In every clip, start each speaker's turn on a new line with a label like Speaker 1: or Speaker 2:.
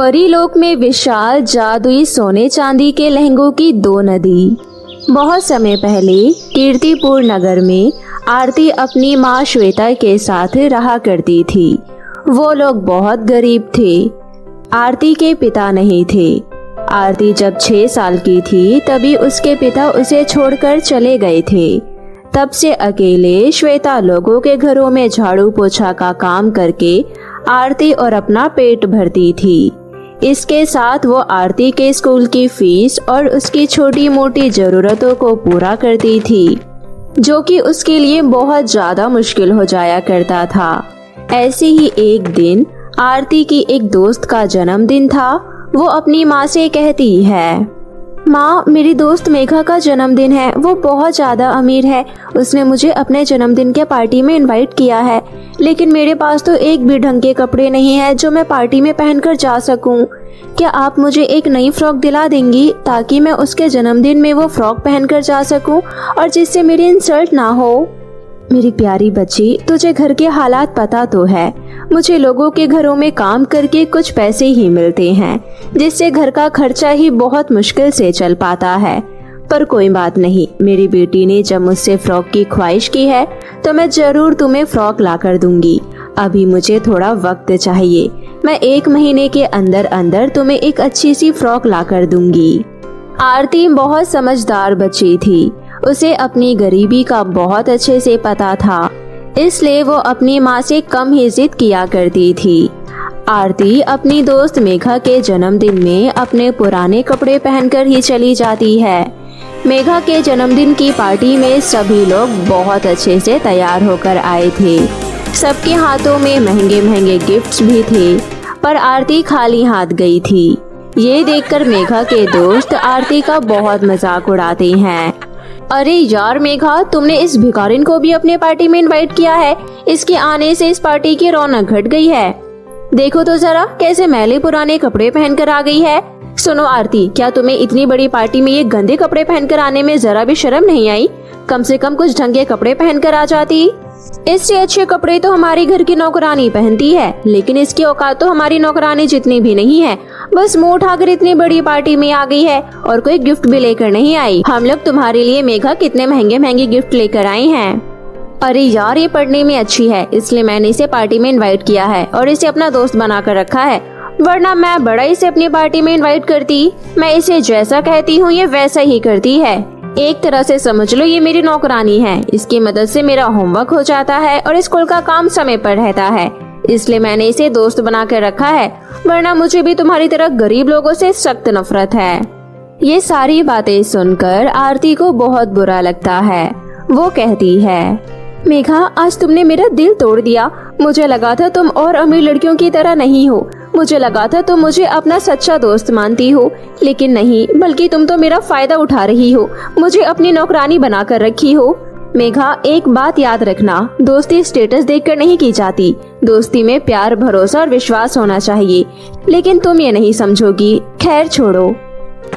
Speaker 1: परीलोक में विशाल जादुई सोने चांदी के लहंगों की दो नदी। बहुत समय पहले कीर्तिपुर नगर में आरती अपनी माँ श्वेता के साथ रहा करती थी। वो लोग बहुत गरीब थे। आरती के पिता नहीं थे। आरती जब 6 साल की थी तभी उसके पिता उसे छोड़कर चले गए थे। तब से अकेले श्वेता लोगों के घरों में झाड़ू पोछा का काम करके आरती और अपना पेट भरती थी। इसके साथ वो आरती के स्कूल की फीस और उसकी छोटी मोटी जरूरतों को पूरा करती थी, जो कि उसके लिए बहुत ज्यादा मुश्किल हो जाया करता था। ऐसे ही एक दिन आरती की एक दोस्त का जन्मदिन था। वो अपनी माँ से कहती है, माँ, मेरी दोस्त मेघा का जन्मदिन है। वो बहुत ज्यादा अमीर है। उसने मुझे अपने जन्मदिन के पार्टी में इनवाइट किया है, लेकिन मेरे पास तो एक भी ढंग के कपड़े नहीं है जो मैं पार्टी में पहनकर जा सकूं। क्या आप मुझे एक नई फ्रॉक दिला देंगी ताकि मैं उसके जन्मदिन में वो फ्रॉक पहनकर जा सकूं और जिससे मेरी इंसल्ट ना हो? मेरी प्यारी बच्ची, तुझे घर के हालात पता तो है। मुझे लोगों के घरों में काम करके कुछ पैसे ही मिलते हैं, जिससे घर का खर्चा ही बहुत मुश्किल से चल पाता है। पर कोई बात नहीं, मेरी बेटी ने जब मुझसे फ्रॉक की ख्वाहिश की है तो मैं जरूर तुम्हें फ्रॉक ला कर दूंगी। अभी मुझे थोड़ा वक्त चाहिए। मैं 1 महीने के अंदर अंदर तुम्हें एक अच्छी सी फ्रॉक ला कर दूंगी। आरती बहुत समझदार बच्ची थी। उसे अपनी गरीबी का बहुत अच्छे से पता था, इसलिए वो अपनी माँ से कम ही जिद किया करती थी। आरती अपनी दोस्त मेघा के जन्मदिन में अपने पुराने कपड़े पहनकर ही चली जाती है। मेघा के जन्मदिन की पार्टी में सभी लोग बहुत अच्छे से तैयार होकर आए थे। सबके हाथों में महंगे महंगे गिफ्ट्स भी थे, पर आरती खाली हाथ गई थी। ये देखकर मेघा के दोस्त आरती का बहुत मजाक उड़ाते हैं। अरे यार मेघा, तुमने इस भिखारिन को भी अपने पार्टी में इनवाइट किया है। इसके आने से इस पार्टी की रौनक घट गई है। देखो तो जरा कैसे मैले पुराने कपड़े पहनकर आ गई है। सुनो आरती, क्या तुम्हें इतनी बड़ी पार्टी में ये गंदे कपड़े पहनकर आने में जरा भी शर्म नहीं आई? कम से कम कुछ ढंग के कपड़े पहनकर आ जाती। इससे अच्छे कपड़े तो हमारी घर की नौकरानी पहनती है, लेकिन इसकी औकात तो हमारी नौकरानी जितनी भी नहीं है। बस मुंह उठाकर इतनी बड़ी पार्टी में आ गई है और कोई गिफ्ट भी लेकर नहीं आई। हम लोग तुम्हारे लिए मेघा कितने महंगे महंगे गिफ्ट लेकर आए हैं। अरे यार, ये पढ़ने में अच्छी है, इसलिए मैंने इसे पार्टी में इनवाइट किया है और इसे अपना दोस्त बनाकर रखा है, वरना मैं बड़ा इसे अपनी पार्टी में इनवाइट करती। मैं इसे जैसा कहती हूँ ये वैसा ही करती है। एक तरह से समझ लो ये मेरी नौकरानी है। इसकी मदद से मेरा होमवर्क हो जाता है और स्कूल का काम समय पर रहता है, इसलिए मैंने इसे दोस्त बना कर रखा है, वरना मुझे भी तुम्हारी तरह गरीब लोगों से सख्त नफरत है। ये सारी बातें सुनकर आरती को बहुत बुरा लगता है। वो कहती है, मेघा, आज तुमने मेरा दिल तोड़ दिया। मुझे लगा था तुम और अमीर लड़कियों की तरह नहीं हो। मुझे लगा था तुम मुझे अपना सच्चा दोस्त मानती हो, लेकिन नहीं, बल्कि तुम तो मेरा फायदा उठा रही हो। मुझे अपनी नौकरानी बनाकर रखी हो। मेघा, एक बात याद रखना, दोस्ती स्टेटस देखकर नहीं की जाती। दोस्ती में प्यार, भरोसा और विश्वास होना चाहिए, लेकिन तुम ये नहीं समझोगी। खैर छोड़ो।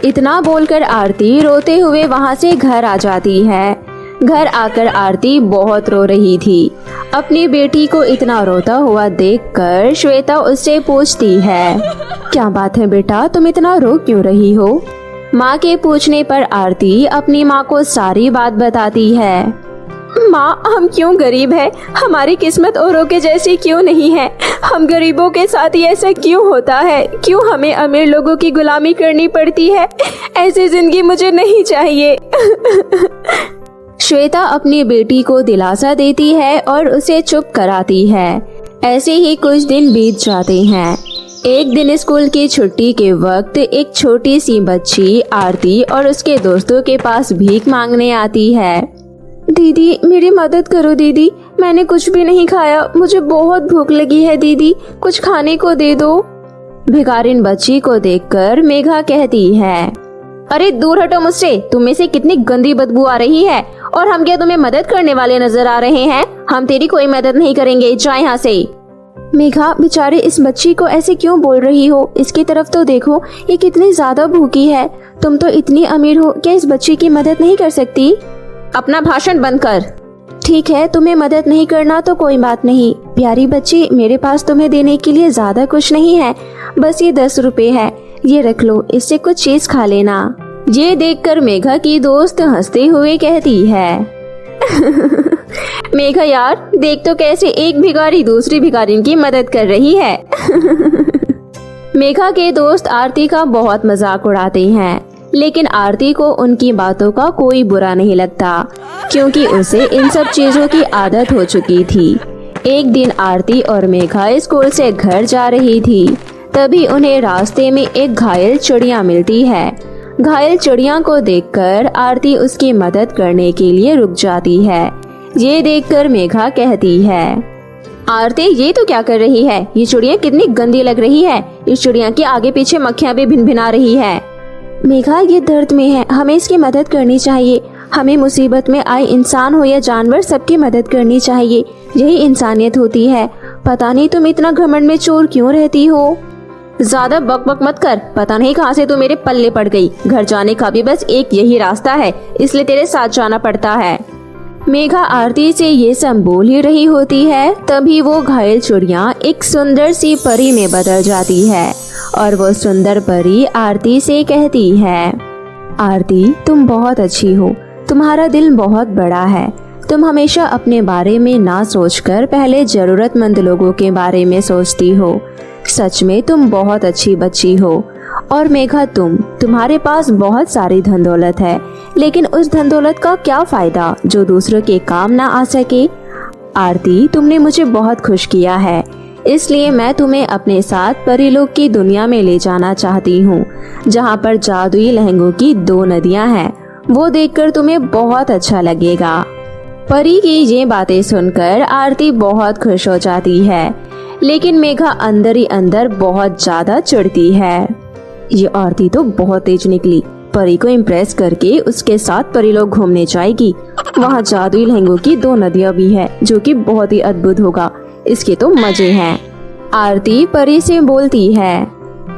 Speaker 1: इतना बोलकर आरती रोते हुए वहाँ से घर आ जाती है। घर आकर आरती बहुत रो रही थी। अपनी बेटी को इतना रोता हुआ देखकर श्वेता उससे पूछती है, क्या बात है बेटा, तुम इतना रो क्यों रही हो? माँ के पूछने पर आरती अपनी माँ को सारी बात बताती है। माँ, हम क्यों गरीब हैं? हमारी किस्मत औरों के जैसी क्यों नहीं है? हम गरीबों के साथ ही ऐसा क्यों होता है? क्यों हमें अमीर लोगों की गुलामी करनी पड़ती है? ऐसी जिंदगी मुझे नहीं चाहिए। श्वेता अपनी बेटी को दिलासा देती है और उसे चुप कराती है। ऐसे ही कुछ दिन बीत जाते हैं। एक दिन स्कूल की छुट्टी के वक्त एक छोटी सी बच्ची आरती और उसके दोस्तों के पास भीख मांगने आती है। दीदी, मेरी मदद करो दीदी, मैंने कुछ भी नहीं खाया, मुझे बहुत भूख लगी है दीदी, कुछ खाने को दे दो। भिखारिन बच्ची को देखकर मेघा कहती है, अरे दूर हटो मुझसे, तुम में से कितनी गंदी बदबू आ रही है और हम क्या तुम्हें मदद करने वाले नजर आ रहे हैं? हम तेरी कोई मदद नहीं करेंगे, जा यहाँ से। मेघा, बेचारे इस बच्ची को ऐसे क्यों बोल रही हो? इसकी तरफ तो देखो, ये कितनी ज्यादा भूखी है। तुम तो इतनी अमीर हो, क्या इस बच्ची की मदद नहीं कर सकती? अपना भाषण बंद कर। ठीक है, तुम्हें मदद नहीं करना तो कोई बात नहीं, प्यारी बच्ची, मेरे पास तुम्हें देने के लिए ज्यादा कुछ नहीं है, बस ये 10 रुपए है, ये रख लो, इससे कुछ चीज खा लेना। ये देखकर मेघा की दोस्त हंसते हुए कहती है मेघा यार, देख तो कैसे एक भिखारी दूसरी भिखारिन की मदद कर रही है। मेघा के दोस्त आरती का बहुत मजाक उड़ाते हैं, लेकिन आरती को उनकी बातों का कोई बुरा नहीं लगता, क्योंकि उसे इन सब चीजों की आदत हो चुकी थी। एक दिन आरती और मेघा स्कूल से घर जा रही थी, तभी उन्हें रास्ते में एक घायल चिड़िया मिलती है। घायल चिड़िया को देखकर आरती उसकी मदद करने के लिए रुक जाती है। ये देखकर मेघा कहती है, आरती ये तो क्या कर रही है? ये चिड़िया कितनी गंदी लग रही है। इस चिड़िया के आगे पीछे मक्खियाँ भी भिनभिना रही है। मेघा, ये दर्द में है, हमें इसकी मदद करनी चाहिए। हमें मुसीबत में आए इंसान हो या जानवर, सबकी मदद करनी चाहिए। यही इंसानियत होती है। पता नहीं तुम इतना घमंड में चोर क्यों रहती हो। ज्यादा बक बक मत कर, पता नहीं कहाँ से तू मेरे पल्ले पड़ गई। घर जाने का भी बस एक यही रास्ता है, इसलिए तेरे साथ जाना पड़ता है। मेघा आरती से ये सब बोल ही रही होती है, तभी वो घायल चिड़िया एक सुंदर सी परी में बदल जाती है और वो सुंदर परी आरती से कहती है, आरती तुम बहुत अच्छी हो, तुम्हारा दिल बहुत बड़ा है। तुम हमेशा अपने बारे में ना सोचकर पहले जरूरतमंद लोगों के बारे में सोचती हो। सच में तुम बहुत अच्छी बच्ची हो। और मेघा, तुम्हारे पास बहुत सारी धन दौलत है, लेकिन उस धन दौलत का क्या फायदा जो दूसरों के काम ना आ सके। आरती, तुमने मुझे बहुत खुश किया है, इसलिए मैं तुम्हें अपने साथ परीलोक की दुनिया में ले जाना चाहती हूँ, जहाँ पर जादुई लहंगों की 2 नदियाँ हैं। वो देखकर तुम्हें बहुत अच्छा लगेगा। परी की ये बातें सुनकर आरती बहुत खुश हो जाती है, लेकिन मेघा अंदर ही अंदर बहुत ज्यादा चिढ़ती है। ये आरती तो बहुत तेज निकली, परी को इम्प्रेस करके उसके साथ परीलोक घूमने जाएगी। वहाँ जादुई लहंगों की 2 नदियाँ भी है, जो कि बहुत ही अद्भुत होगा। इसके तो मजे हैं। आरती परी से बोलती है,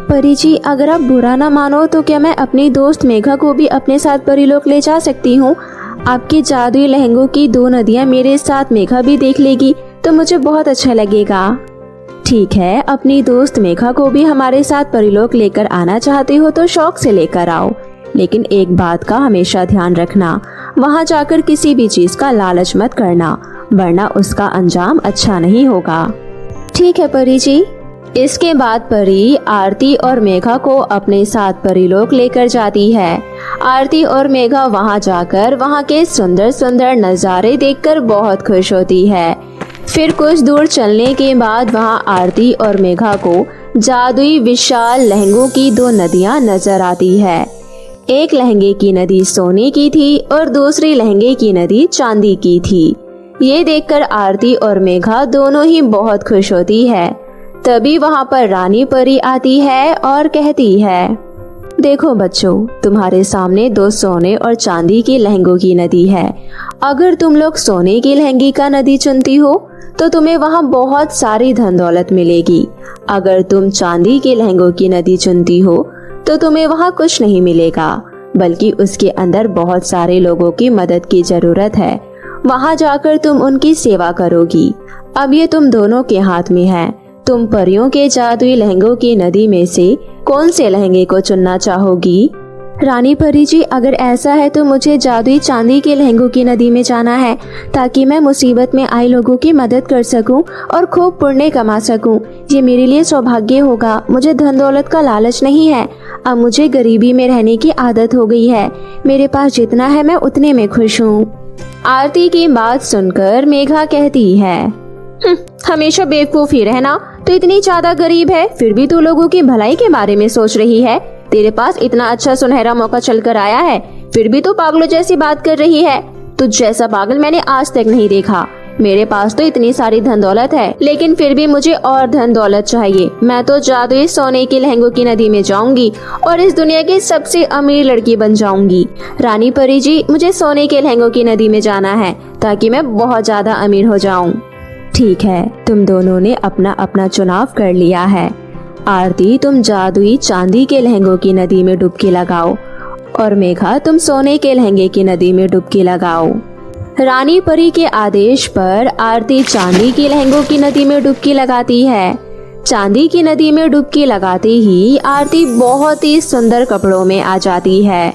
Speaker 1: परी जी, अगर आप बुरा ना मानो तो क्या मैं अपनी दोस्त मेघा को भी अपने साथ परीलोक ले जा सकती हूँ? आपके जादुई लहंगों की 2 नदियाँ मेरे साथ मेघा भी देख लेगी तो मुझे बहुत अच्छा लगेगा। ठीक है, अपनी दोस्त मेघा को भी हमारे साथ परीलोक लेकर आना चाहते हो तो शौक से लेकर आओ, लेकिन एक बात का हमेशा ध्यान रखना, वहाँ जाकर किसी भी चीज का लालच मत करना, वरना उसका अंजाम अच्छा नहीं होगा। ठीक है परी जी। इसके बाद परी आरती और मेघा को अपने साथ परीलोक लेकर जाती है। आरती और मेघा वहाँ जाकर वहाँ के सुंदर सुंदर नज़ारे देखकर बहुत खुश होती है। फिर कुछ दूर चलने के बाद वहाँ आरती और मेघा को जादुई विशाल लहंगों की 2 नदियाँ नजर आती है। एक लहंगे की नदी सोने की थी और दूसरी लहंगे की नदी चांदी की थी। ये देखकर आरती और मेघा दोनों ही बहुत खुश होती है। तभी वहाँ पर रानी परी आती है और कहती है, देखो बच्चों, तुम्हारे सामने 2 सोने और चांदी के लहंगों की नदी है। अगर तुम लोग सोने की लहंगी का नदी चुनती हो तो तुम्हें वहाँ बहुत सारी धन दौलत मिलेगी। अगर तुम चांदी के लहंगों की नदी चुनती हो तो तुम्हें वहाँ कुछ नहीं मिलेगा, बल्कि उसके अंदर बहुत सारे लोगों की मदद की जरूरत है। वहाँ जाकर तुम उनकी सेवा करोगी। अब ये तुम दोनों के हाथ में है। तुम परियों के जादुई लहंगों की नदी में से कौन से लहंगे को चुनना चाहोगी? रानी परी जी, अगर ऐसा है तो मुझे जादुई चांदी के लहंगों की नदी में जाना है, ताकि मैं मुसीबत में आए लोगों की मदद कर सकूं और खूब पुण्य कमा सकूं। ये मेरे लिए सौभाग्य होगा। मुझे धन दौलत का लालच नहीं है। अब मुझे गरीबी में रहने की आदत हो गई है। मेरे पास जितना है मैं उतने में खुश हूँ। आरती की बात सुनकर मेघा कहती है, हमेशा बेवकूफ ही रहना। तो इतनी ज्यादा गरीब है, फिर भी तू लोगों की भलाई के बारे में सोच रही है। तेरे पास इतना अच्छा सुनहरा मौका चलकर आया है, फिर भी तू पागलों जैसी बात कर रही है। तुझ जैसा पागल मैंने आज तक नहीं देखा। मेरे पास तो इतनी सारी धन दौलत है, लेकिन फिर भी मुझे और धन दौलत चाहिए। मैं तो जादुई सोने के लहंगों की नदी में जाऊंगी और इस दुनिया की सबसे अमीर लड़की बन जाऊंगी। रानी परी जी, मुझे सोने के लहंगों की नदी में जाना है, ताकि मैं बहुत ज्यादा अमीर हो जाऊं। ठीक है, तुम दोनों ने अपना अपना चुनाव कर लिया है। आरती, तुम जादुई चांदी के लहंगों की नदी में डुबकी लगाओ और मेघा, तुम सोने के लहंगे की नदी में डुबकी लगाओ। रानी परी के आदेश पर आरती चांदी की लहंगों की नदी में डुबकी लगाती है। चांदी की नदी में डुबकी लगाते ही आरती बहुत ही सुंदर कपड़ों में आ जाती है।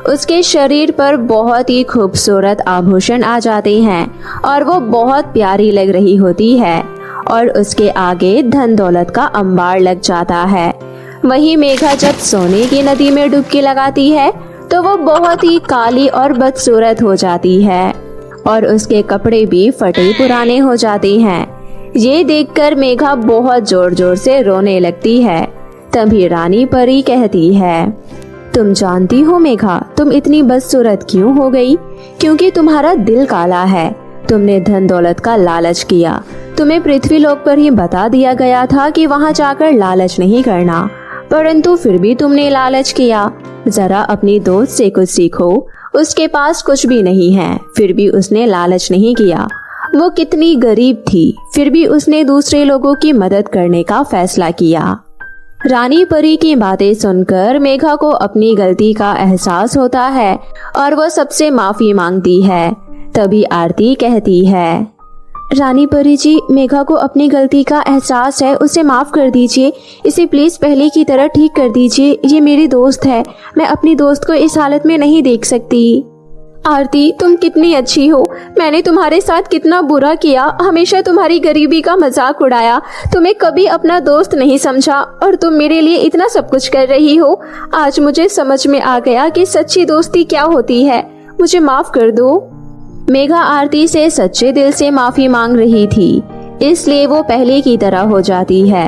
Speaker 1: उसके शरीर पर बहुत ही खूबसूरत आभूषण आ जाते हैं और वो बहुत प्यारी लग रही होती है और उसके आगे धन दौलत का अंबार लग जाता है। वहीं मेघा जब सोने की नदी में डुबकी लगाती है तो वो बहुत ही काली और बदसूरत हो जाती है और उसके कपड़े भी फटे पुराने हो जाते हैं। ये देखकर मेघा बहुत जोर जोर से रोने लगती है। तभी रानी परी कहती है, तुम जानती हो मेघा, तुम इतनी बदसूरत क्यों हो गई? क्योंकि तुम्हारा दिल काला है। तुमने धन दौलत का लालच किया। तुम्हें पृथ्वी लोक पर ही बता दिया गया था कि वहाँ जाकर लालच नहीं करना, परंतु फिर भी तुमने लालच किया। जरा अपनी दोस्त से कुछ सीखो। उसके पास कुछ भी नहीं है, फिर भी उसने लालच नहीं किया। वो कितनी गरीब थी, फिर भी उसने दूसरे लोगों की मदद करने का फैसला किया। रानी परी की बातें सुनकर मेघा को अपनी गलती का एहसास होता है और वो सबसे माफी मांगती है। तभी आरती कहती है, रानी परी जी, मेघा को अपनी गलती का एहसास है, उसे माफ कर दीजिए। इसे प्लीज पहले की तरह ठीक कर दीजिए। ये मेरी दोस्त है, मैं अपनी दोस्त को इस हालत में नहीं देख सकती। आरती, तुम कितनी अच्छी हो। मैंने तुम्हारे साथ कितना बुरा किया, हमेशा तुम्हारी गरीबी का मजाक उड़ाया, तुम्हें कभी अपना दोस्त नहीं समझा और तुम मेरे लिए इतना सब कुछ कर रही हो। आज मुझे समझ में आ गया कि सच्ची दोस्ती क्या होती है। मुझे माफ कर दो। मेघा आरती से सच्चे दिल से माफी मांग रही थी, इसलिए वो पहले की तरह हो जाती है।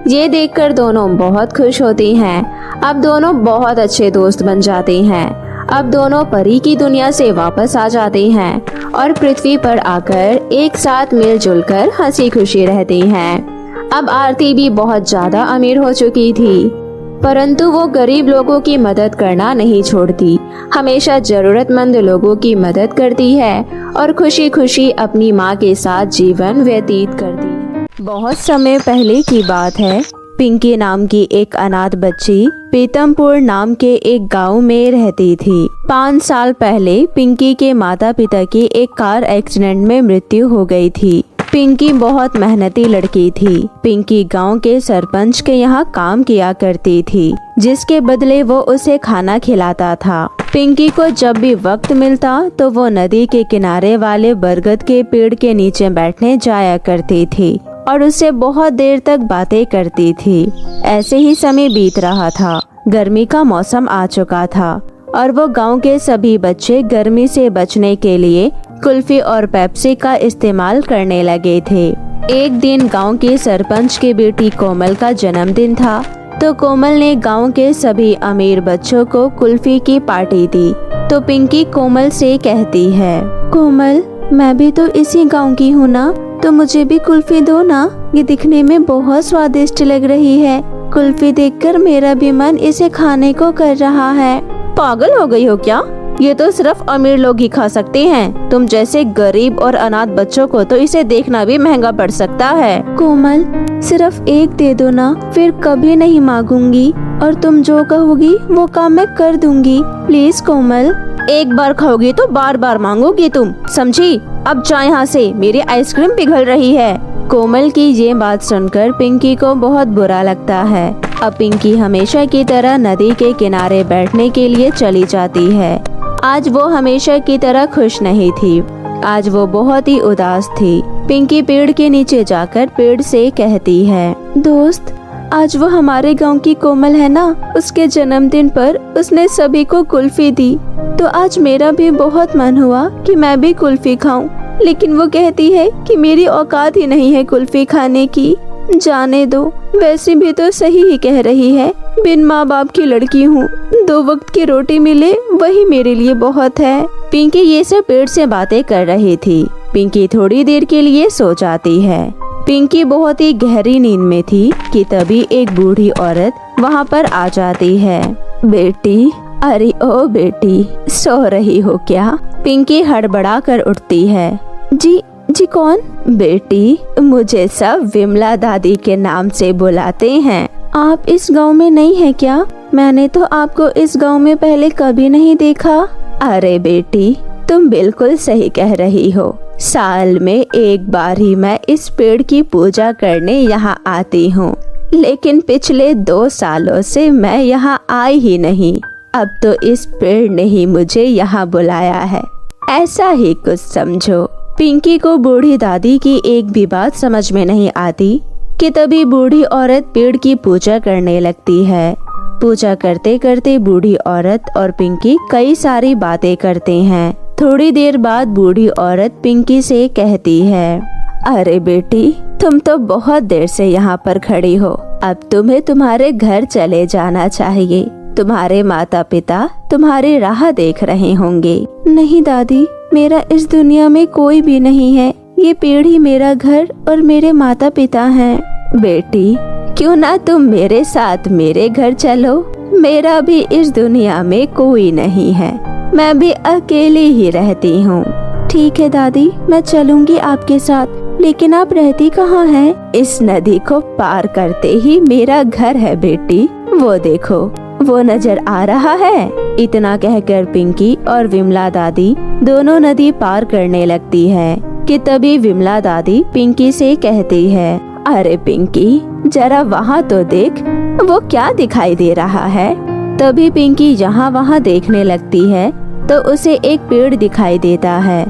Speaker 1: ये देखकर दोनों बहुत खुश होते हैं। अब दोनों बहुत अच्छे दोस्त बन जाते हैं। अब दोनों परी की दुनिया से वापस आ जाते हैं और पृथ्वी पर आकर एक साथ मिलजुल कर हंसी खुशी रहते हैं। अब आरती भी बहुत ज्यादा अमीर हो चुकी थी, परंतु वो गरीब लोगों की मदद करना नहीं छोड़ती। हमेशा जरूरतमंद लोगों की मदद करती है और खुशी खुशी अपनी माँ के साथ जीवन व्यतीत करती है। बहुत समय पहले की बात है। पिंकी नाम की एक अनाथ बच्ची पीतमपुर नाम के एक गांव में रहती थी। 5 साल पहले पिंकी के माता पिता की एक कार एक्सीडेंट में मृत्यु हो गई थी। पिंकी बहुत मेहनती लड़की थी। पिंकी गांव के सरपंच के यहाँ काम किया करती थी, जिसके बदले वो उसे खाना खिलाता था। पिंकी को जब भी वक्त मिलता तो वो नदी के किनारे वाले बरगद के पेड़ के नीचे बैठने जाया करती थी और उससे बहुत देर तक बातें करती थी। ऐसे ही समय बीत रहा था। गर्मी का मौसम आ चुका था और वो गांव के सभी बच्चे गर्मी से बचने के लिए कुल्फी और पेप्सी का इस्तेमाल करने लगे थे। एक दिन गांव के सरपंच की बेटी कोमल का जन्मदिन था, तो कोमल ने गांव के सभी अमीर बच्चों को कुल्फी की पार्टी दी। तो पिंकी कोमल से कहती है, कोमल, मैं भी तो इसी गांव की हूँ ना, तो मुझे भी कुल्फी दो ना। ये दिखने में बहुत स्वादिष्ट लग रही है। कुल्फी देखकर मेरा भी मन इसे खाने को कर रहा है। पागल हो गई हो क्या? ये तो सिर्फ अमीर लोग ही खा सकते हैं। तुम जैसे गरीब और अनाथ बच्चों को तो इसे देखना भी महंगा पड़ सकता है। कोमल, सिर्फ एक दे दो ना, फिर कभी नहीं मांगूंगी और तुम जो कहोगी वो काम मैं कर दूंगी। प्लीज कोमल। एक बार खाओगी तो बार बार मांगोगी तुम, समझी? अब जा यहाँ से, मेरी आइसक्रीम पिघल रही है। कोमल की ये बात सुनकर पिंकी को बहुत बुरा लगता है। अब पिंकी हमेशा की तरह नदी के किनारे बैठने के लिए चली जाती है। आज वो हमेशा की तरह खुश नहीं थी। आज वो बहुत ही उदास थी। पिंकी पेड़ के नीचे जाकर पेड़ से कहती है, दोस्त, आज वो हमारे गांव की कोमल है ना, उसके जन्मदिन पर उसने सभी को कुल्फी दी, तो आज मेरा भी बहुत मन हुआ कि मैं भी कुल्फी खाऊं, लेकिन वो कहती है कि मेरी औकात ही नहीं है कुल्फी खाने की। जाने दो, वैसे भी तो सही ही कह रही है। बिन माँ बाप की लड़की हूँ, 2 वक्त की रोटी मिले वही मेरे लिए बहुत है। पिंकी ये सब पेड़ से बातें कर रही थी। पिंकी थोड़ी देर के लिए सो जाती है। पिंकी बहुत ही गहरी नींद में थी कि तभी एक बूढ़ी औरत वहाँ पर आ जाती है। बेटी, अरे ओ बेटी, सो रही हो क्या? पिंकी हड़बड़ा कर उठती है। जी कौन? बेटी, मुझे सब विमला दादी के नाम से बुलाते हैं। आप इस गांव में नहीं है क्या? मैंने तो आपको इस गांव में पहले कभी नहीं देखा। अरे बेटी, तुम बिल्कुल सही कह रही हो। साल में एक बार ही मैं इस पेड़ की पूजा करने यहाँ आती हूँ, लेकिन पिछले 2 सालों से मैं यहाँ आई ही नहीं। अब तो इस पेड़ ने ही मुझे यहाँ बुलाया है, ऐसा ही कुछ समझो। पिंकी को बूढ़ी दादी की एक भी बात समझ में नहीं आती कि तभी बूढ़ी औरत पेड़ की पूजा करने लगती है। पूजा करते करते बूढ़ी औरत और पिंकी कई सारी बातें करते हैं। थोड़ी देर बाद बूढ़ी औरत पिंकी से कहती है, अरे बेटी, तुम तो बहुत देर से यहाँ पर खड़ी हो। अब तुम्हें तुम्हारे घर चले जाना चाहिए। तुम्हारे माता पिता तुम्हारी राह देख रहे होंगे। नहीं दादी, मेरा इस दुनिया में कोई भी नहीं है। ये पेड़ ही मेरा घर और मेरे माता पिता हैं। बेटी, क्यों ना तुम मेरे साथ मेरे घर चलो। मेरा भी इस दुनिया में कोई नहीं है, मैं भी अकेली ही रहती हूँ। ठीक है दादी, मैं चलूंगी आपके साथ, लेकिन आप रहती कहाँ हैं? इस नदी को पार करते ही मेरा घर है बेटी। वो देखो, वो नजर आ रहा है। इतना कहकर पिंकी और विमला दादी दोनों नदी पार करने लगती है कि तभी विमला दादी पिंकी से कहती है, अरे पिंकी, जरा वहाँ तो देख, वो क्या दिखाई दे रहा है। तभी पिंकी यहाँ वहाँ देखने लगती है तो उसे एक पेड़ दिखाई देता है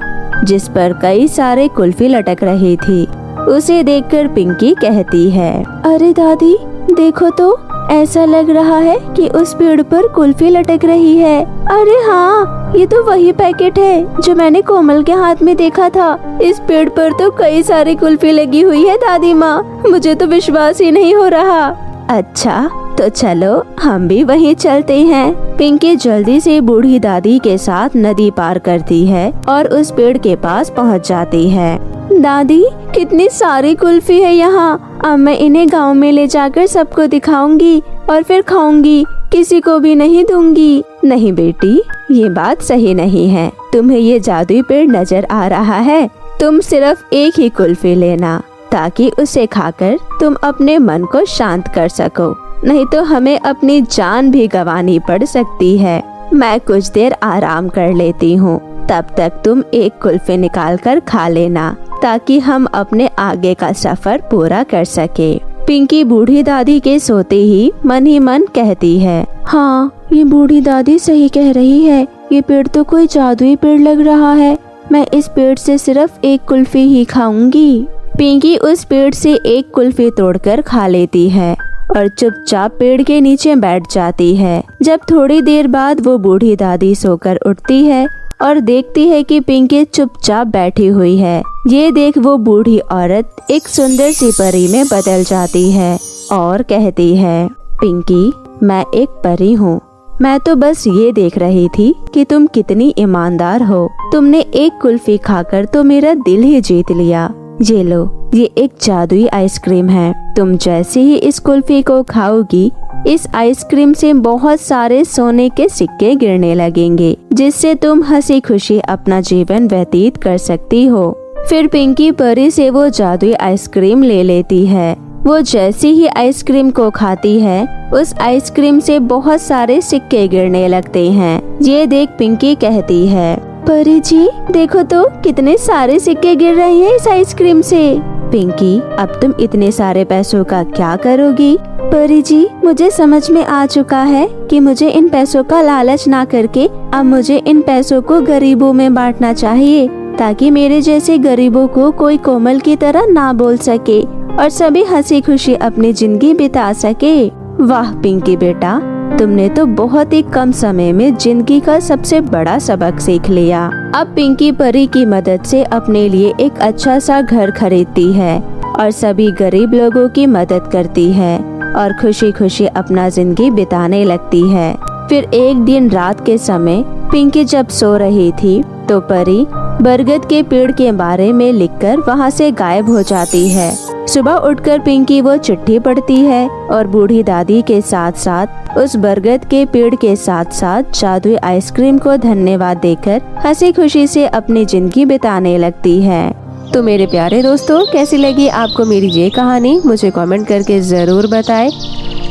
Speaker 1: जिस पर कई सारे कुल्फी लटक रही थी। उसे देखकर पिंकी कहती है, अरे दादी, देखो तो, ऐसा लग रहा है कि उस पेड़ पर कुल्फी लटक रही है। अरे हाँ, ये तो वही पैकेट है जो मैंने कोमल के हाथ में देखा था। इस पेड़ पर तो कई सारी कुल्फी लगी हुई है दादी माँ, मुझे तो विश्वास ही नहीं हो रहा। अच्छा, तो चलो हम भी वहीं चलते हैं। पिंकी जल्दी से बूढ़ी दादी के साथ नदी पार करती है और उस पेड़ के पास पहुंच जाती है। दादी, कितनी सारी कुल्फी है यहाँ। अब मैं इन्हें गांव में ले जाकर सबको दिखाऊंगी और फिर खाऊंगी, किसी को भी नहीं दूंगी। नहीं बेटी, ये बात सही नहीं है। तुम्हें ये जादुई पेड़ नजर आ रहा है, तुम सिर्फ एक ही कुल्फी लेना ताकि उसे खाकर तुम अपने मन को शांत कर सको, नहीं तो हमें अपनी जान भी गंवानी पड़ सकती है। मैं कुछ देर आराम कर लेती हूँ, तब तक तुम एक कुल्फी निकाल कर खा लेना ताकि हम अपने आगे का सफर पूरा कर सके। पिंकी बूढ़ी दादी के सोते ही मन कहती है, हाँ, ये बूढ़ी दादी सही कह रही है। ये पेड़ तो कोई जादुई पेड़ लग रहा है। मैं इस पेड़ से सिर्फ एक कुल्फी ही खाऊंगी। पिंकी उस पेड़ से एक कुल्फी तोड़कर खा लेती है और चुपचाप पेड़ के नीचे बैठ जाती है। जब थोड़ी देर बाद वो बूढ़ी दादी सोकर उठती है और देखती है कि पिंकी चुपचाप बैठी हुई है। ये देख वो बूढ़ी औरत एक सुंदर सी परी में बदल जाती है और कहती है, पिंकी, मैं एक परी हूँ। मैं तो बस ये देख रही थी कि तुम कितनी ईमानदार हो। तुमने एक कुल्फी खाकर तो मेरा दिल ही जीत लिया। ये लो, ये एक जादुई आइसक्रीम है। तुम जैसे ही इस कुल्फी को खाओगी, इस आइसक्रीम से बहुत सारे सोने के सिक्के गिरने लगेंगे, जिससे तुम हंसी खुशी अपना जीवन व्यतीत कर सकती हो। फिर पिंकी परी से वो जादुई आइसक्रीम ले लेती है। वो जैसे ही आइसक्रीम को खाती है, उस आइसक्रीम से बहुत सारे सिक्के गिरने लगते हैं। ये देख पिंकी कहती है, परी जी, देखो तो कितने सारे सिक्के गिर रहे हैं इस आइसक्रीम से। पिंकी, अब तुम इतने सारे पैसों का क्या करोगी? परी जी, मुझे समझ में आ चुका है कि मुझे इन पैसों का लालच ना करके अब मुझे इन पैसों को गरीबों में बांटना चाहिए, ताकि मेरे जैसे गरीबों को कोई कोमल की तरह ना बोल सके और सभी हंसी खुशी अपनी जिंदगी बिता सके। वाह पिंकी बेटा, तुमने तो बहुत ही कम समय में जिंदगी का सबसे बड़ा सबक सीख लिया। अब पिंकी परी की मदद से अपने लिए एक अच्छा सा घर खरीदती है और सभी गरीब लोगों की मदद करती है और खुशी खुशी अपना जिंदगी बिताने लगती है। फिर एक दिन रात के समय पिंकी जब सो रही थी तो परी बरगद के पेड़ के बारे में लिखकर वहाँ से गायब हो जाती है। सुबह उठकर पिंकी वो चिट्ठी पढ़ती है और बूढ़ी दादी के साथ साथ उस बरगद के पेड़ के साथ साथ जादुई आइसक्रीम को धन्यवाद देकर हंसी खुशी से अपनी जिंदगी बिताने लगती है। तो मेरे प्यारे दोस्तों, कैसी लगी आपको मेरी ये कहानी? मुझे कमेंट करके ज़रूर बताएं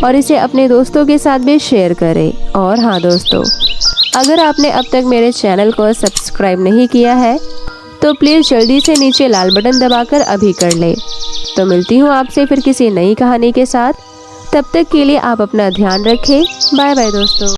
Speaker 1: और इसे अपने दोस्तों के साथ भी शेयर करें। और हाँ दोस्तों,
Speaker 2: अगर आपने अब तक मेरे चैनल को सब्सक्राइब नहीं किया है तो प्लीज़ जल्दी से नीचे लाल बटन दबाकर अभी कर लें। तो मिलती हूँ आपसे फिर किसी नई कहानी के साथ। तब तक के लिए आप अपना ध्यान रखें। बाय बाय दोस्तों।